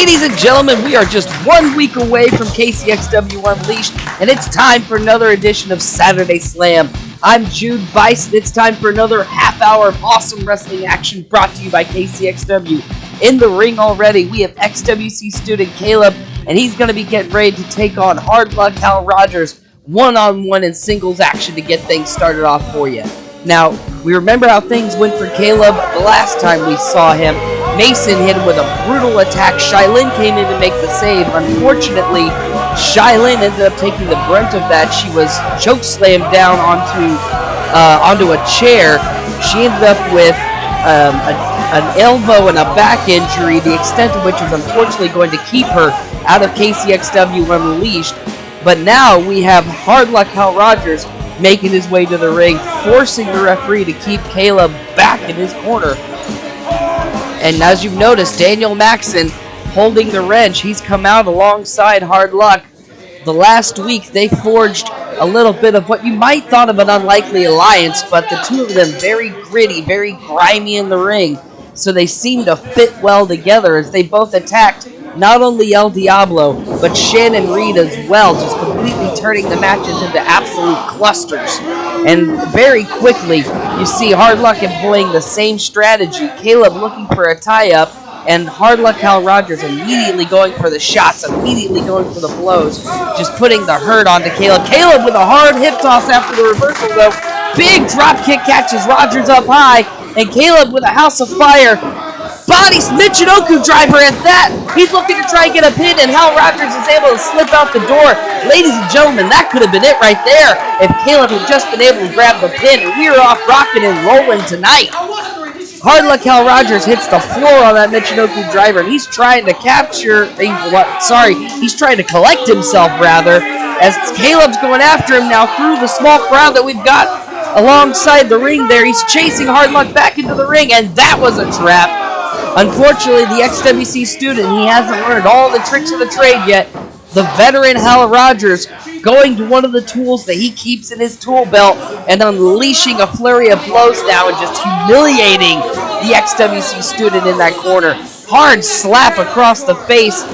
Ladies and gentlemen, we are just 1 week away from KCXW Unleashed, and it's time for another edition of Saturday Slam. I'm Jude Vice, and it's time for another half hour of awesome wrestling action brought to you by KCXW. In the ring already, we have XWC student Caleb, and he's going to be getting ready to take on Luck Hal Rogers one-on-one in singles action to get things started off for you. Now, we remember how things went for Caleb the last time we saw him. Mason hit him with a brutal attack. Shylin came in to make the save. Unfortunately, Shylin ended up taking the brunt of that. She was chokeslammed down onto a chair. She ended up with an elbow and a back injury, the extent of which was unfortunately going to keep her out of KCXW Unleashed. But now we have Luck Hal Rogers making his way to the ring, forcing the referee to keep Caleb back in his corner. And as you've noticed, Daniel Maxson holding the wrench. He's come out alongside Hard Luck. The last week, they forged a little bit of what you might thought of an unlikely alliance, but the two of them very gritty, very grimy in the ring. So they seem to fit well together as they both attacked not only El Diablo, but Shannon Reed as well, just completely turning the matches into absolute clusters. And very quickly, you see Hard Luck employing the same strategy. Caleb looking for a tie-up, and Luck Hal Rogers immediately going for the shots, immediately going for the blows, just putting the hurt onto Caleb. Caleb with a hard hip toss after the reversal, though. Big drop kick catches Rogers up high, and Caleb with a house of fire. Bodies Michinoku driver at that. He's looking to try and get a pin, and Hal Rogers is able to slip out the door. Ladies and gentlemen, that could have been it right there if Caleb had just been able to grab the pin. We are off rocking and rolling tonight. Luck Hal Rogers hits the floor on that Michinoku driver, and he's trying to he's trying to collect himself, rather, as Caleb's going after him now through the small crowd that we've got alongside the ring there. He's chasing Hard Luck back into the ring, and that was a trap. Unfortunately, the XWC student, he hasn't learned all the tricks of the trade yet. The veteran Hal Rogers going to one of the tools that he keeps in his tool belt and unleashing a flurry of blows now and just humiliating the XWC student in that corner. Hard slap across the face.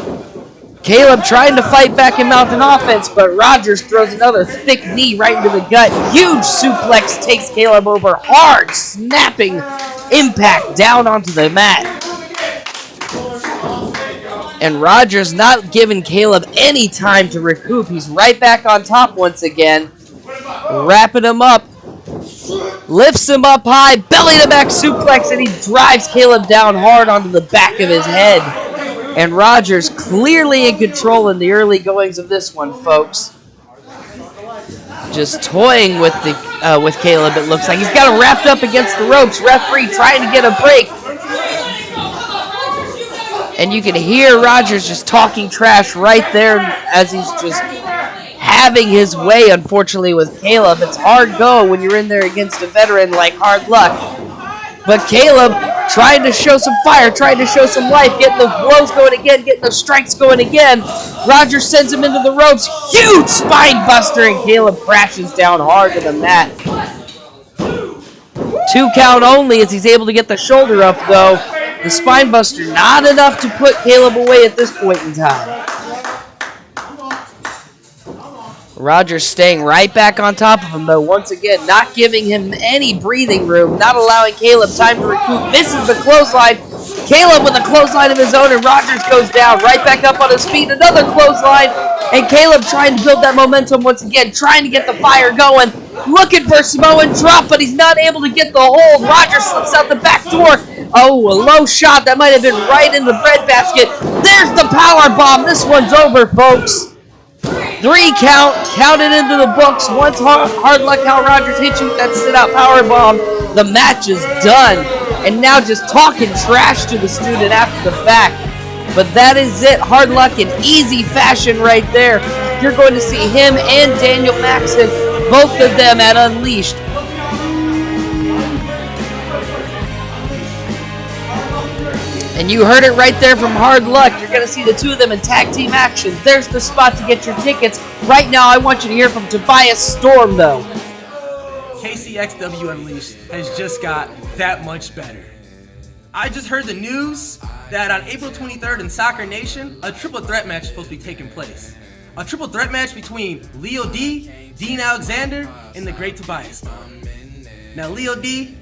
Caleb trying to fight back and mount an offense, but Rogers throws another thick knee right into the gut. Huge suplex takes Caleb over. Hard, snapping impact down onto the mat. And Rogers not giving Caleb any time to recoup. He's right back on top once again. Wrapping him up. Lifts him up high. Belly to back suplex, and he drives Caleb down hard onto the back of his head. And Rogers clearly in control in the early goings of this one, folks. Just toying with Caleb, it looks like. He's got him wrapped up against the ropes. Referee trying to get a break. And you can hear Rogers just talking trash right there as he's just having his way, unfortunately, with Caleb. It's hard go when you're in there against a veteran like Hard Luck. But Caleb trying to show some fire, trying to show some life, getting the blows going again, getting the strikes going again. Rogers sends him into the ropes. Huge spine buster, and Caleb crashes down hard to the mat. 2 count only as he's able to get the shoulder up, though. The spine buster not enough to put Caleb away at this point in time. Rogers staying right back on top of him, though, once again, not giving him any breathing room, not allowing Caleb time to recoup. Misses the clothesline. Caleb with a clothesline of his own, and Rogers goes down, right back up on his feet. Another clothesline, and Caleb trying to build that momentum once again, trying to get the fire going. Looking for Samoan drop, but he's not able to get the hold. Rogers slips out the back door. Oh, a low shot. That might have been right in the breadbasket. There's the power bomb. This one's over, folks. 3 count, counted into the books. Once Luck Hal Rogers hits you with that sit-out powerbomb, the match is done. And now just talking trash to the student after the fact. But that is it. Hard Luck in easy fashion right there. You're going to see him and Daniel Maxson, both of them at Unleashed. And you heard it right there from Hard Luck. You're going to see the two of them in tag team action. There's the spot to get your tickets. Right now, I want you to hear from Tobias Storm, though. KCXW Unleashed has just got that much better. I just heard the news that on April 23rd in Soccer Nation, a triple threat match is supposed to be taking place. A triple threat match between Leo D, Dean Alexander, and the great Tobias. Now Leo D,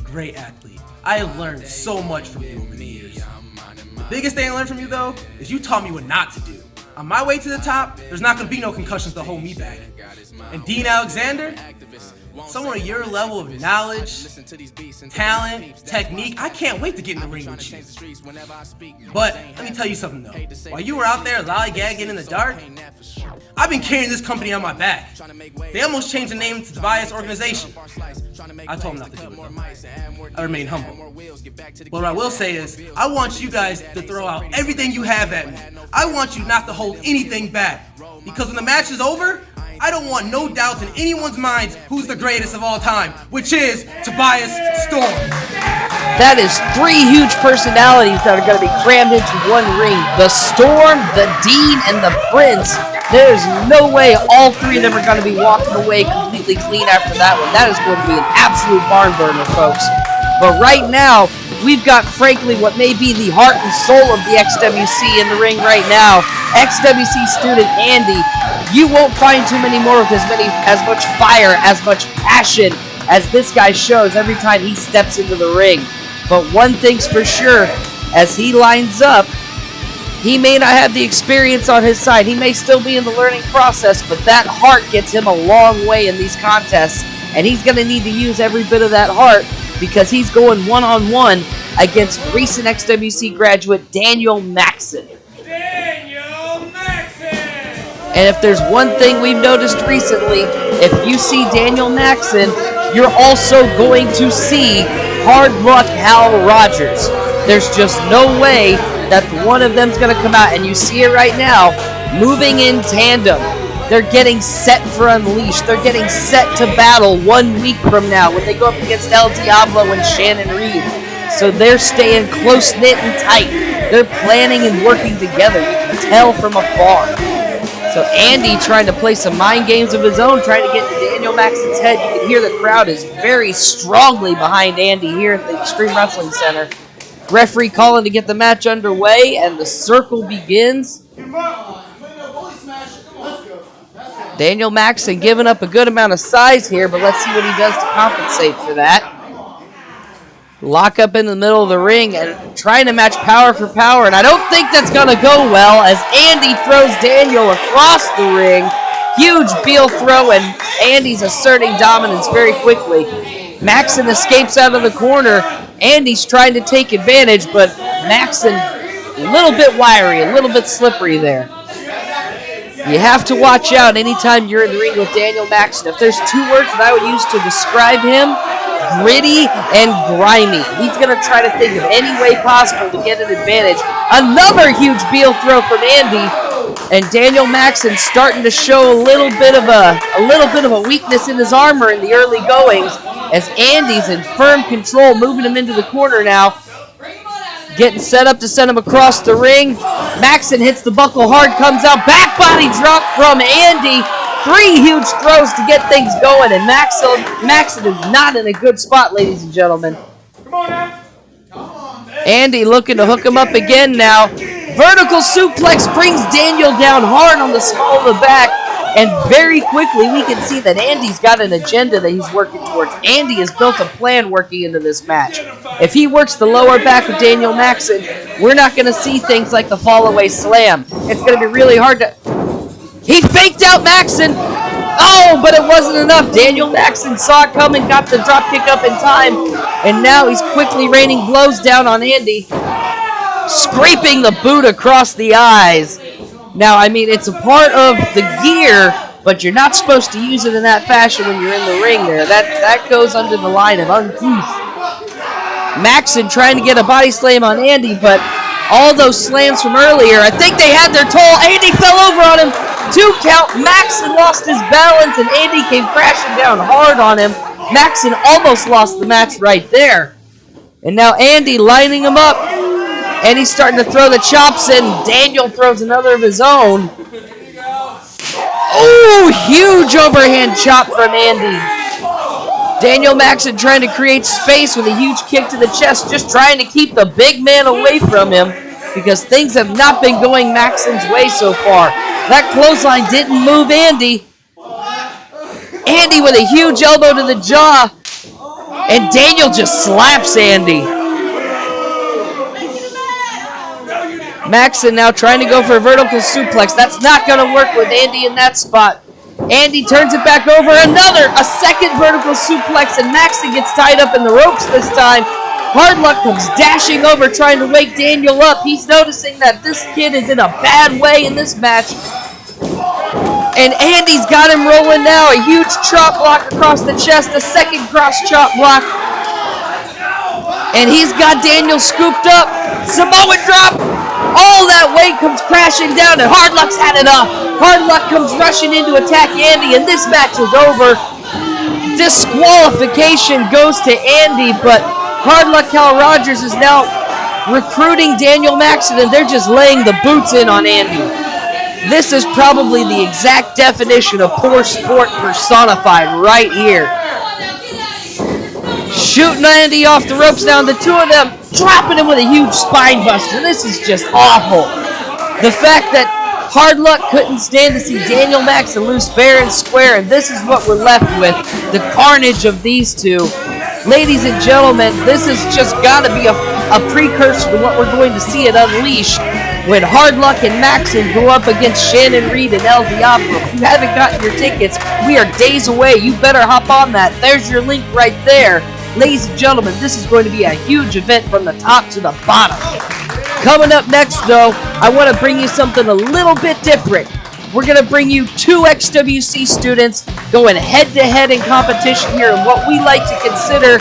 great athlete. I have learned so much from you over the years. The biggest thing I learned from you though, is you taught me what not to do. On my way to the top, there's not gonna be no concussions to hold me back. And Dean Alexander, someone of your level of knowledge, talent, technique, I can't wait to get in the ring with you. But let me tell you something though. While you were out there lollygagging in the dark, I've been carrying this company on my back. They almost changed the name to Tobias Organization. I told them not to do it though. I remain humble. But what I will say is, I want you guys to throw out everything you have at me. I want you not to hold anything back. Because when the match is over, I don't want no doubts in anyone's minds who's the greatest of all time, which is Tobias Storm. That is three huge personalities that are going to be crammed into one ring. The Storm, the Dean, and the Prince. There's no way all three of them are going to be walking away completely clean after that one. That is going to be an absolute barn burner, folks. But right now, we've got, frankly, what may be the heart and soul of the XWC in the ring right now. XWC student Andy. You won't find too many more with as much fire, as much passion as this guy shows every time he steps into the ring. But one thing's for sure, as he lines up, he may not have the experience on his side. He may still be in the learning process, but that heart gets him a long way in these contests. And he's going to need to use every bit of that heart because he's going one-on-one against recent XWC graduate Daniel Maxson. And if there's one thing we've noticed recently, if you see Daniel Maxson, you're also going to see Hard Luck Hal Rogers. There's just no way that one of them's going to come out, and you see it right now, moving in tandem. They're getting set for Unleashed. They're getting set to battle 1 week from now when they go up against El Diablo and Shannon Reed. So they're staying close-knit and tight. They're planning and working together. You can tell from afar. So Andy trying to play some mind games of his own, trying to get into Daniel Maxson's head. You can hear the crowd is very strongly behind Andy here at the Extreme Wrestling Center. Referee calling to get the match underway, and the circle begins. Daniel Maxson giving up a good amount of size here, but let's see what he does to compensate for that. Lock up in the middle of the ring and trying to match power for power, and I don't think that's going to go well as Andy throws Daniel across the ring. Huge heel throw, and Andy's asserting dominance very quickly. Maxson escapes out of the corner. Andy's trying to take advantage, but Maxson a little bit wiry, a little bit slippery there. You have to watch out anytime you're in the ring with Daniel Maxson. If there's two words that I would use to describe him, gritty and grimy. He's going to try to think of any way possible to get an advantage. Another huge heel throw from Andy, and Daniel Maxson starting to show a little bit of a weakness in his armor in the early goings, as Andy's in firm control, moving him into the corner now. Getting set up to send him across the ring. Maxson hits the buckle hard, comes out, back body drop from Andy. Three huge throws to get things going, and Maxson is not in a good spot, ladies and gentlemen. Come on now. Andy looking to hook him up again now. Vertical suplex brings Daniel down hard on the small of the back, and very quickly we can see that Andy's got an agenda that he's working towards. Andy has built a plan working into this match. If he works the lower back of Daniel Maxson, we're not going to see things like the fall-away slam. It's going to be really hard to... He faked out Maxson. Oh, but it wasn't enough. Daniel Maxson saw it coming, got the drop kick up in time, and now he's quickly raining blows down on Andy, scraping the boot across the eyes. Now, I mean, it's a part of the gear, but you're not supposed to use it in that fashion when you're in the ring there. That goes under the line of uncouth. Maxson trying to get a body slam on Andy, but all those slams from earlier, I think they had their toll. Andy fell over on him. 2 count. Maxson lost his balance, and Andy came crashing down hard on him. Maxson almost lost the match right there. And now Andy lining him up, and he's starting to throw the chops in. Daniel throws another of his own. Oh, huge overhand chop from Andy. Daniel Maxon trying to create space with a huge kick to the chest, just trying to keep the big man away from him because things have not been going Maxon's way so far. That clothesline didn't move Andy. Andy with a huge elbow to the jaw, and Daniel just slaps Andy. Maxon now trying to go for a vertical suplex. That's not going to work with Andy in that spot. Andy turns it back over. A second vertical suplex, and Maxon gets tied up in the ropes this time. Hard Luck comes dashing over, trying to wake Daniel up. He's noticing that this kid is in a bad way in this match. And Andy's got him rolling now. A huge chop block across the chest. A second cross chop block. And he's got Daniel scooped up. Samoan drop. All that weight comes crashing down, and Hard Luck's had enough. Hard Luck comes rushing in to attack Andy, and this match is over. Disqualification goes to Andy, but Hard Luck Hal Rogers is now recruiting Daniel Maxon, and they're just laying the boots in on Andy. This is probably the exact definition of poor sport personified right here. Shooting Andy off the ropes now, and the two of them dropping him with a huge spine buster. This is just awful. The fact that Hard Luck couldn't stand to see Daniel Maxon lose fair and square, and this is what we're left with, the carnage of these two. Ladies and gentlemen, this has just got to be a precursor to what we're going to see at Unleashed when Hard Luck and Maxon go up against Shannon Reed and El Diablo. If you haven't gotten your tickets, we are days away. You better hop on that. There's your link right there. Ladies and gentlemen, this is going to be a huge event from the top to the bottom. Coming up next, though, I want to bring you something a little bit different. We're going to bring you two XWC students going head-to-head in competition here in what we like to consider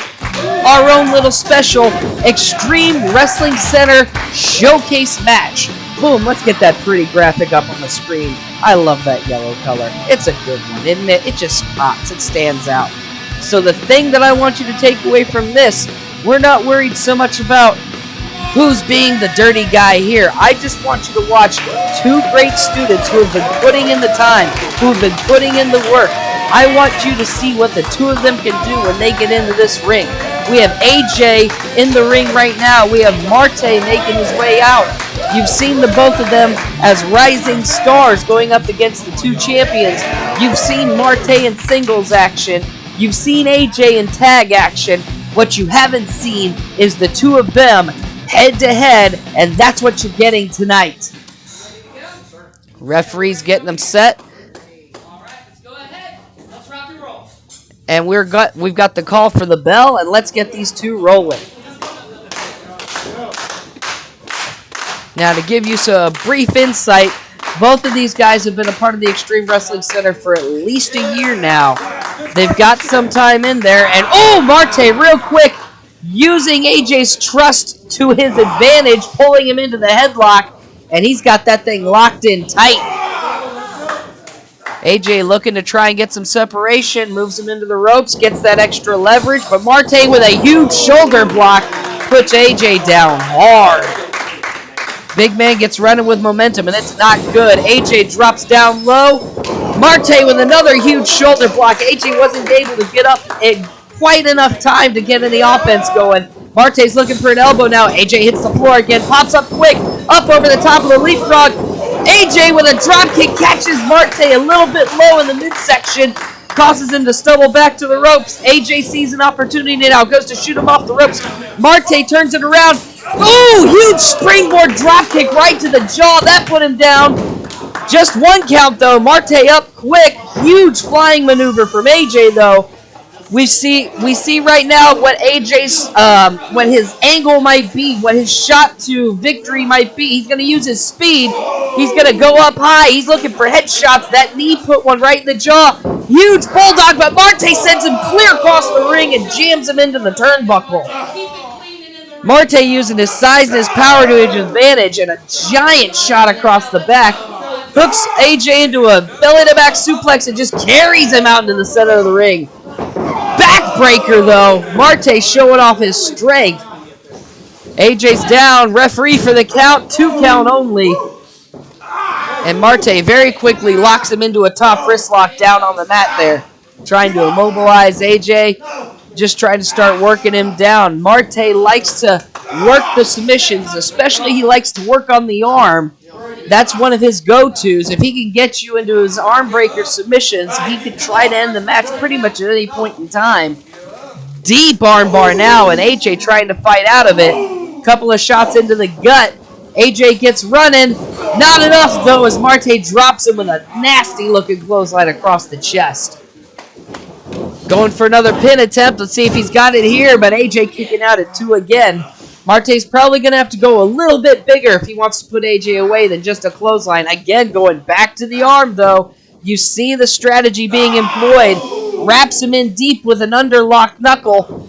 our own little special Extreme Wrestling Center Showcase match. Boom, let's get that pretty graphic up on the screen. I love that yellow color. It's a good one, isn't it? It just pops. It stands out. So the thing that I want you to take away from this, we're not worried so much about who's being the dirty guy here. I just want you to watch two great students who have been putting in the time, who have been putting in the work. I want you to see what the two of them can do when they get into this ring. We have AJ in the ring right now. We have Marty making his way out. You've seen the both of them as rising stars going up against the two champions. You've seen Marty in singles action. You've seen AJ in tag action. What you haven't seen is the two of them head-to-head, and that's what you're getting tonight. Referee's getting them set. All right, let's go ahead. Let's rock and roll. And we've got the call for the bell, and let's get these two rolling. Now, to give you a brief insight, both of these guys have been a part of the Extreme Wrestling Center for at least a year now. They've got some time in there, and Marty, real quick, using AJ's trust to his advantage, pulling him into the headlock, and he's got that thing locked in tight. AJ looking to try and get some separation, moves him into the ropes, gets that extra leverage, but Marty with a huge shoulder block puts AJ down hard. Big man gets running with momentum, and it's not good. AJ drops down low. Marty with another huge shoulder block. AJ wasn't able to get up in quite enough time to get any offense going. Marte's looking for an elbow now. AJ hits the floor again, pops up quick, up over the top of the leapfrog. AJ with a drop kick catches Marty a little bit low in the midsection, causes him to stumble back to the ropes. AJ sees an opportunity now, goes to shoot him off the ropes. Marty turns it around. Huge springboard drop kick right to the jaw. That put him down. Just one count though. Marty up quick. Huge flying maneuver from AJ though. We see right now what AJ's what his angle might be, what his shot to victory might be. He's going to use his speed. He's going to go up high. He's looking for headshots. That knee put one right in the jaw. Huge bulldog, but Marty sends him clear across the ring and jams him into the turnbuckle. Marty using his size and his power to his advantage, and a giant shot across the back. Hooks AJ into a belly-to-back suplex and just carries him out into the center of the ring. Backbreaker, though. Marty showing off his strength. AJ's down. Referee for the count. 2 count only. And Marty very quickly locks him into a top wrist lock down on the mat there. trying to immobilize AJ, just trying to start working him down. Marty likes to work the submissions, especially he likes to work on the arm. That's one of his go-tos. If he can get you into his arm breaker submissions, he can try to end the match pretty much at any point in time. Deep arm bar now, and AJ trying to fight out of it. Couple of shots into the gut. AJ gets running. Not enough, though, as Marty drops him with a nasty-looking clothesline across the chest. Going for another pin attempt. Let's see if he's got it here, but AJ kicking out at 2 again. Marty's probably going to have to go a little bit bigger if he wants to put AJ away than just a clothesline. Again, going back to the arm, though. You see the strategy being employed. Wraps him in deep with an underlock knuckle.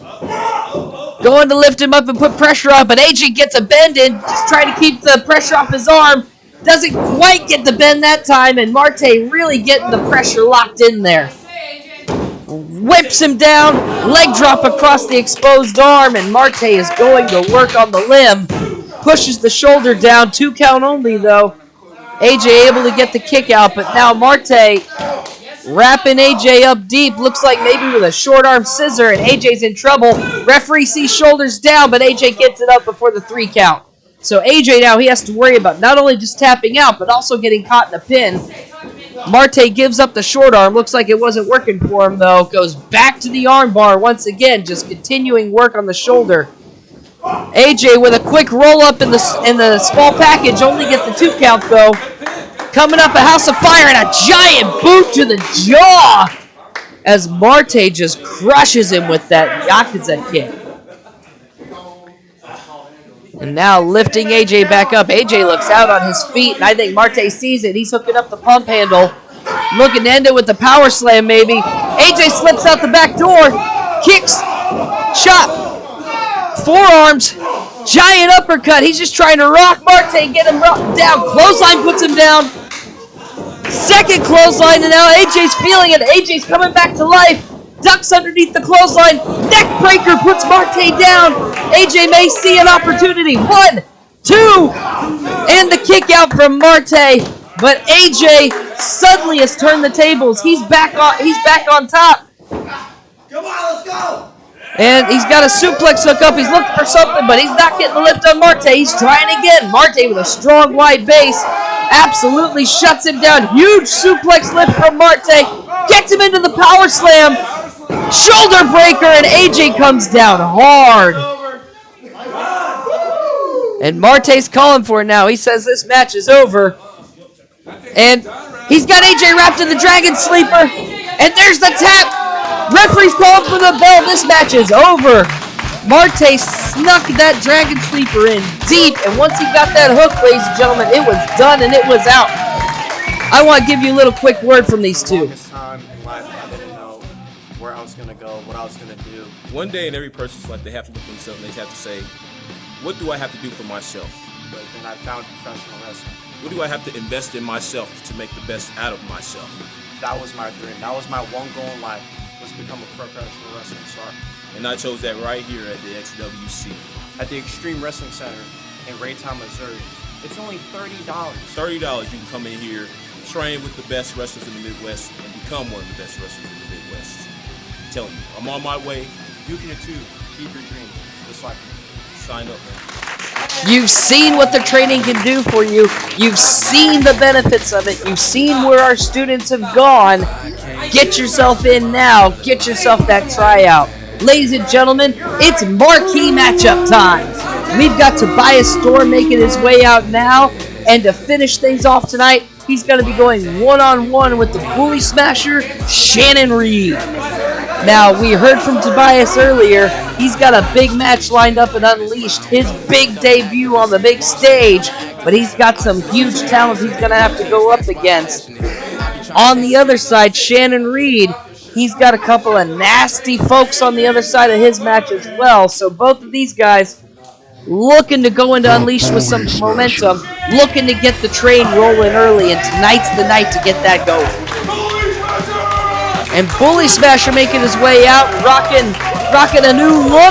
Going to lift him up and put pressure on, but AJ gets a bend in, just trying to keep the pressure off his arm. Doesn't quite get the bend that time, and Marty really getting the pressure locked in there. Whips him down, leg drop across the exposed arm, and Marty is going to work on the limb. Pushes the shoulder down, 2 count only though. AJ able to get the kick out, but now Marty wrapping AJ up deep. Looks like maybe with a short arm scissor, and AJ's in trouble. Referee sees shoulders down, but AJ gets it up before the 3 count. So AJ now, he has to worry about not only just tapping out, but also getting caught in a pin. Marty gives up the short arm. Looks like it wasn't working for him, though. Goes back to the arm bar once again, just continuing work on the shoulder. AJ with a quick roll-up in the small package. Only gets the 2 count, though. Coming up a house of fire and a giant boot to the jaw as Marty just crushes him with that Yakuza kick. And now lifting AJ back up. AJ looks out on his feet, and I think Marty sees it. He's hooking up the pump handle. Looking to end it with the power slam, maybe. AJ slips out the back door. Kicks. Chop. Forearms. Giant uppercut. He's just trying to rock Marty, get him down. Clothesline puts him down. Second clothesline, and now AJ's feeling it. AJ's coming back to life. Ducks underneath the clothesline. Neck breaker puts Marty down. AJ may see an opportunity. 1, 2, and the kick out from Marty. But AJ suddenly has turned the tables. He's back on top. Come on, let's go. And he's got a suplex hook up. He's looking for something, but he's not getting the lift on Marty. He's trying again. Marty with a strong wide base absolutely shuts him down. Huge suplex lift from Marty. Gets him into the power slam. Shoulder breaker, and AJ comes down hard. And Marty's calling for it now. He says this match is over. And he's got AJ wrapped in the Dragon Sleeper. And there's the tap. Referee's calling for the bell. This match is over. Marty snuck that Dragon Sleeper in deep. And once he got that hook, ladies and gentlemen, it was done and it was out. I want to give you a little quick word from these two. Where I was going to go, what I was going to do. One day in every person's life, they have to look at themselves and they have to say, what do I have to do for myself? But then I found professional wrestling. What do I have to invest in myself to make the best out of myself? That was my dream. That was my one goal in life, was become a professional wrestling star. And I chose that right here at the XWC. At the Extreme Wrestling Center in Raytown, Missouri. It's only $30. $30, you can come in here, train with the best wrestlers in the Midwest, and become one of the best wrestlers in the Midwest. I'm telling you, I'm on my way. You can too. Keep your dream, just like me. Sign up, man. You've seen what the training can do for you. You've seen the benefits of it. You've seen where our students have gone. Get yourself in now. Get yourself that tryout. Ladies and gentlemen, it's marquee matchup time. We've got Tobias Storm making his way out now. And to finish things off tonight, he's going to be going one-on-one with the Bully Smasher, Shannon Reed. Now, we heard from Tobias earlier. He's got a big match lined up at Unleashed, his big debut on the big stage, but he's got some huge talent he's going to have to go up against. On the other side, Shannon Reed, he's got a couple of nasty folks on the other side of his match as well, so both of these guys looking to go into Unleashed with some momentum, looking to get the train rolling early, and tonight's the night to get that going. And Bully Smasher making his way out, rocking a new look,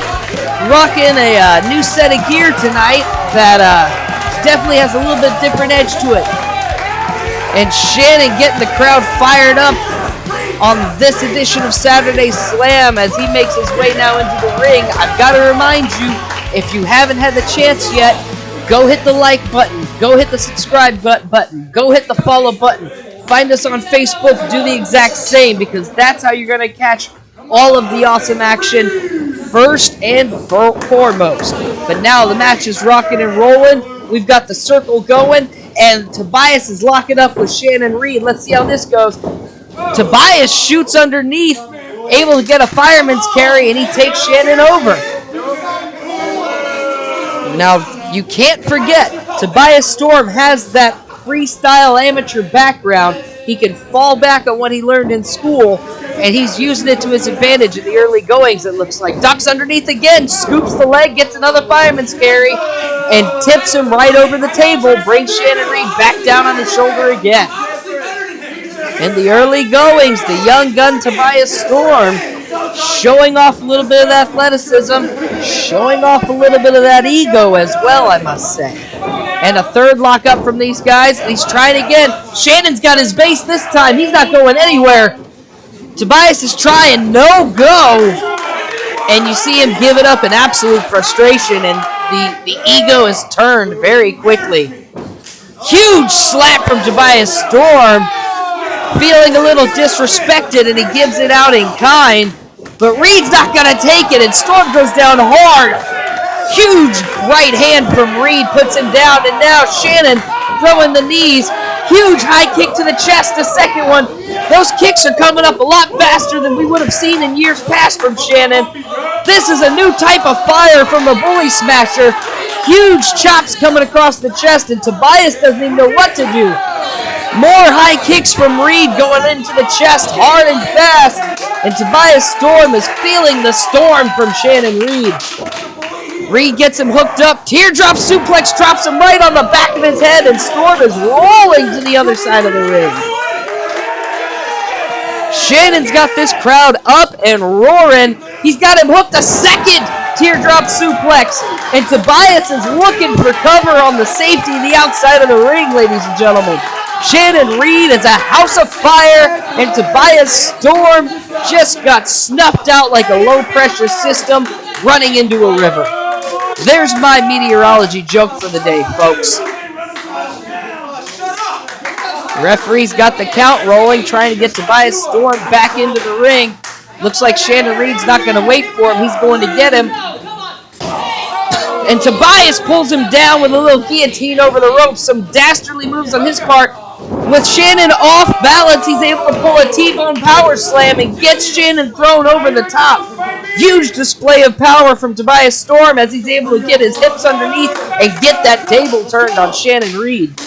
rocking a new set of gear tonight that definitely has a little bit different edge to it. And Shannon getting the crowd fired up on this edition of Saturday Slam as he makes his way now into the ring. I've got to remind you, if you haven't had the chance yet, go hit the like button, go hit the subscribe button, go hit the follow button. Find us on Facebook, do the exact same, because that's how you're going to catch all of the awesome action first and foremost. But now the match is rocking and rolling. We've got the circle going, and Tobias is locking up with Shannon Reed. Let's see how this goes. Tobias shoots underneath, able to get a fireman's carry, and he takes Shannon over. Now, you can't forget, Tobias Storm has that freestyle amateur background. He can fall back on what he learned in school, and he's using it to his advantage in the early goings, it looks like. Ducks underneath again, scoops the leg, gets another fireman's carry, and tips him right over the table, brings Shannon Reed back down on the shoulder again. In the early goings, the young gun Tobias Storm showing off a little bit of athleticism, showing off a little bit of that ego as well, I must say. And a third lockup from these guys, and he's trying again. Shannon's got his base this time. He's not going anywhere. Tobias is trying, no go. And you see him give it up in absolute frustration, and the ego is turned very quickly. Huge slap from Tobias Storm, feeling a little disrespected, and he gives it out in kind. But Reed's not going to take it, and Storm goes down hard. Huge right hand from Reed puts him down, and now Shannon throwing the knees. Huge high kick to the chest, the second one. Those kicks are coming up a lot faster than we would have seen in years past from Shannon. This is a new type of fire from the Bully Smasher. Huge chops coming across the chest, and Tobias doesn't even know what to do. More high kicks from Reed going into the chest, hard and fast. And Tobias Storm is feeling the storm from Shannon Reed. Reed gets him hooked up. Teardrop suplex drops him right on the back of his head, and Storm is rolling to the other side of the ring. Shannon's got this crowd up and roaring. He's got him hooked a second teardrop suplex, and Tobias is looking for cover on the safety of the outside of the ring, ladies and gentlemen. Shannon Reed is a house of fire, and Tobias Storm just got snuffed out like a low-pressure system running into a river. There's my meteorology joke for the day, folks. The referee's got the count rolling, trying to get Tobias Storm back into the ring. Looks like Shannon Reed's not going to wait for him. He's going to get him. And Tobias pulls him down with a little guillotine over the ropes. Some dastardly moves on his part. With Shannon off balance, he's able to pull a T-bone power slam and gets Shannon thrown over the top. Huge display of power from Tobias Storm as he's able to get his hips underneath and get that table turned on Shannon Reed.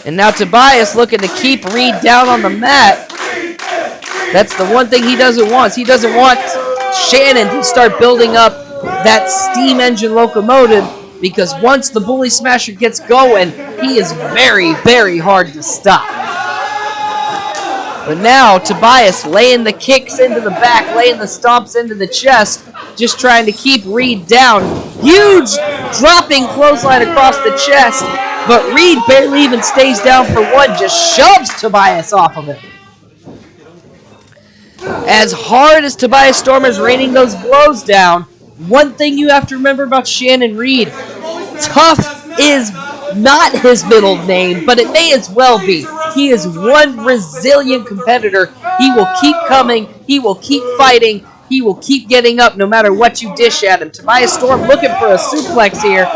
And now Tobias looking to keep Reed down on the mat. That's the one thing he doesn't want. He doesn't want Shannon to start building up that steam engine locomotive, because once the Bully Smasher gets going, he is very, very hard to stop. But now Tobias laying the kicks into the back, laying the stomps into the chest, just trying to keep Reed down. Huge dropping clothesline across the chest, but Reed barely even stays down for one, just shoves Tobias off of it. As hard as Tobias Storm is raining those blows down, one thing you have to remember about Shannon Reed, tough is not his middle name, but it may as well be. He is one resilient competitor. He will keep coming. He will keep fighting. He will keep getting up no matter what you dish at him. Tobias Storm looking for a suplex here.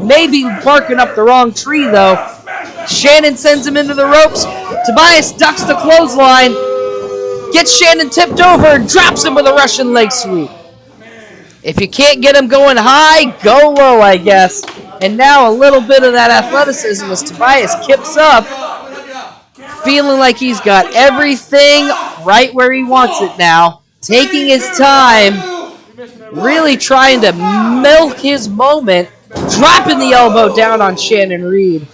Maybe barking up the wrong tree, though. Shannon sends him into the ropes. Tobias ducks the clothesline. Gets Shannon tipped over and drops him with a Russian leg sweep. If you can't get him going high, go low, I guess. And now a little bit of that athleticism as Tobias kips up, feeling like he's got everything right where he wants it now, taking his time, really trying to milk his moment, dropping the elbow down on Shannon Reed.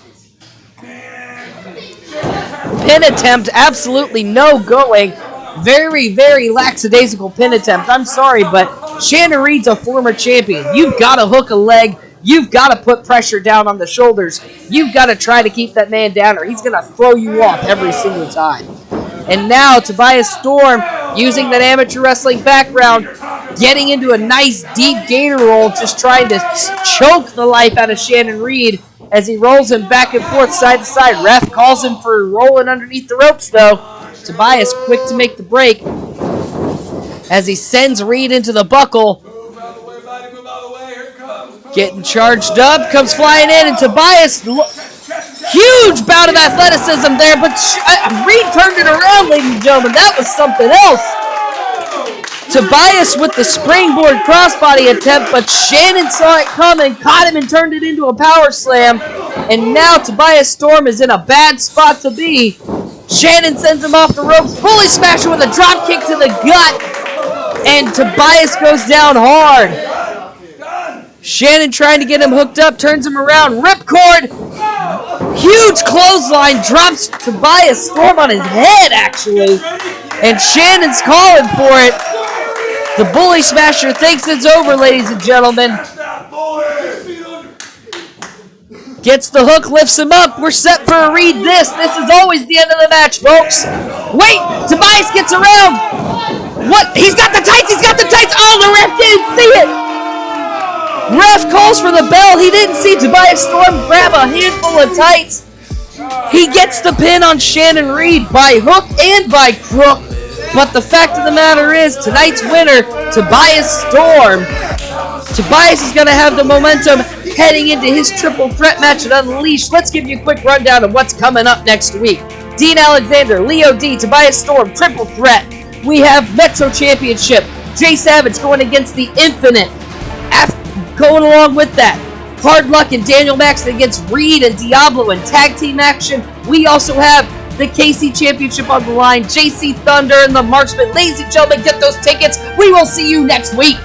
Pin attempt, absolutely no going. Very, very lackadaisical pin attempt. I'm sorry, but Shannon Reed's a former champion. You've got to hook a leg. You've got to put pressure down on the shoulders. You've got to try to keep that man down, or he's going to throw you off every single time. And now Tobias Storm, using that amateur wrestling background, getting into a nice deep gator roll, just trying to choke the life out of Shannon Reed as he rolls him back and forth side to side. Ref calls him for rolling underneath the ropes, though. Tobias quick to make the break as he sends Reed into the buckle. Getting charged up, comes flying in, and Tobias, huge bout of athleticism there, but Reed turned it around, ladies and gentlemen. That was something else. Tobias with the springboard crossbody attempt, but Shannon saw it coming, caught him, and turned it into a power slam. And now Tobias Storm is in a bad spot to be. Shannon sends him off the ropes, bully smasher with a drop kick to the gut, and Tobias goes down hard. Shannon trying to get him hooked up, turns him around, ripcord, huge clothesline, drops Tobias Storm on his head, actually, and Shannon's calling for it. The bully smasher thinks it's over, ladies and gentlemen. Gets the hook, lifts him up. We're set for a read this. This is always the end of the match, folks. Wait, Tobias gets around. What? He's got the tights. Oh, the ref didn't see it. Ref calls for the bell. He didn't see Tobias Storm grab a handful of tights. He gets the pin on Shannon Reed by hook and by crook. But the fact of the matter is, tonight's winner, Tobias Storm. Tobias is going to have the momentum heading into his triple threat match at Unleashed. Let's give you a quick rundown of what's coming up next week. Dean Alexander, Leo D, Tobias Storm, triple threat. We have Metro Championship. Jay Savage going against the Infinite. Going along with that, Hard Luck and Daniel Maxton against Reed and Diablo in tag team action. We also have the KC Championship on the line. JC Thunder and the Marksman. Ladies and gentlemen, get those tickets. We will see you next week.